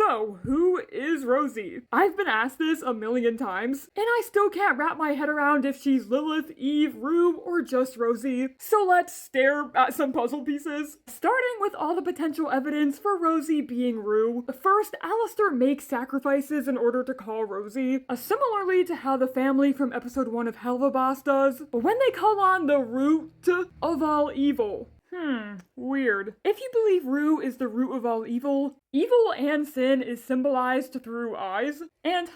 So, who is Rosie? I've been asked this a million times, and I still can't wrap my head around if she's Lilith, Eve, Rue, or just Rosie. So let's stare at some puzzle pieces. Starting with all the potential evidence for Rosie being Rue. First, Alistair makes sacrifices in order to call Rosie, similarly to how the family from episode 1 of Helva Boss does, when they call on the root of all evil. Weird. If you believe Rue is the root of all evil, evil and sin is symbolized through eyes, and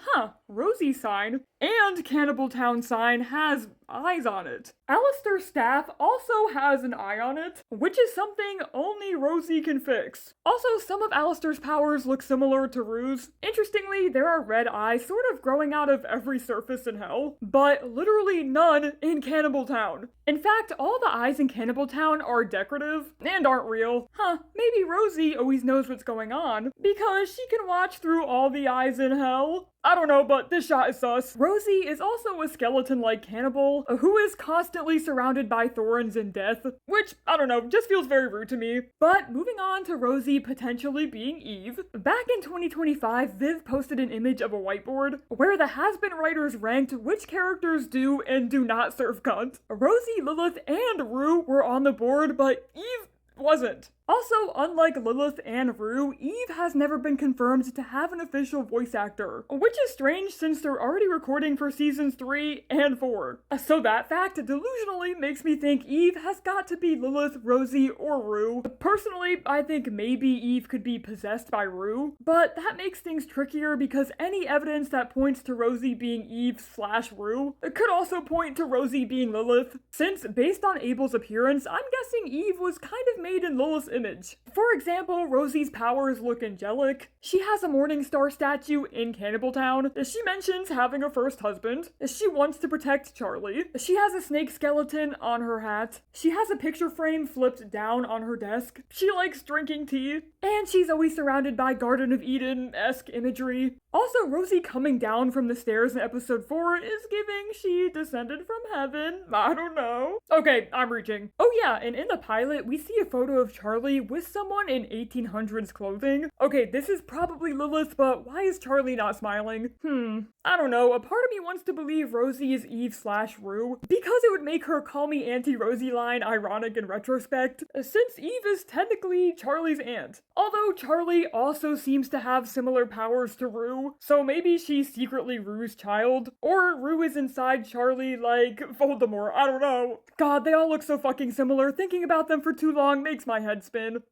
Rosie's sign and Cannibal Town sign has eyes on it. Alistair's staff also has an eye on it, which is something only Rosie can fix. Also, some of Alistair's powers look similar to Rue's. Interestingly, there are red eyes sort of growing out of every surface in hell, but literally none in Cannibal Town. In fact, all the eyes in Cannibal Town are decorative and aren't real. Maybe Rosie always knows what's going on because she can watch through all the eyes in hell. I don't know, but this shot is sus. Rosie is also a skeleton-like cannibal who is constantly surrounded by thorns and death, which, I don't know, just feels very rude to me. But moving on to Rosie potentially being Eve. Back in 2025, Viv posted an image of a whiteboard where the has-been writers ranked which characters do and do not serve cunt. Rosie, Lilith, and Rue were on the board, but Eve wasn't. Also, unlike Lilith and Rue, Eve has never been confirmed to have an official voice actor, which is strange since they're already recording for seasons 3 and 4. So that fact delusionally makes me think Eve has got to be Lilith, Rosie, or Rue. Personally, I think maybe Eve could be possessed by Rue, but that makes things trickier because any evidence that points to Rosie being Eve/Rue could also point to Rosie being Lilith, since based on Abel's appearance, I'm guessing Eve was kind of made in Lilith's image. For example, Rosie's powers look angelic. She has a Morningstar statue in Cannibal Town. She mentions having a first husband. She wants to protect Charlie. She has a snake skeleton on her hat. She has a picture frame flipped down on her desk. She likes drinking tea. And she's always surrounded by Garden of Eden-esque imagery. Also, Rosie coming down from the stairs in episode 4 is giving she descended from heaven. I don't know. Okay, I'm reaching. Oh yeah, and in the pilot, we see a photo of Charlie with someone in 1800s clothing. Okay, this is probably Lilith, but why is Charlie not smiling? I don't know. A part of me wants to believe Rosie is Eve/Rue, because it would make her call me Auntie Rosie line ironic in retrospect, since Eve is technically Charlie's aunt. Although Charlie also seems to have similar powers to Rue, so maybe she's secretly Rue's child, or Rue is inside Charlie like Voldemort, I don't know. God, they all look so fucking similar. Thinking about them for too long makes my head spin.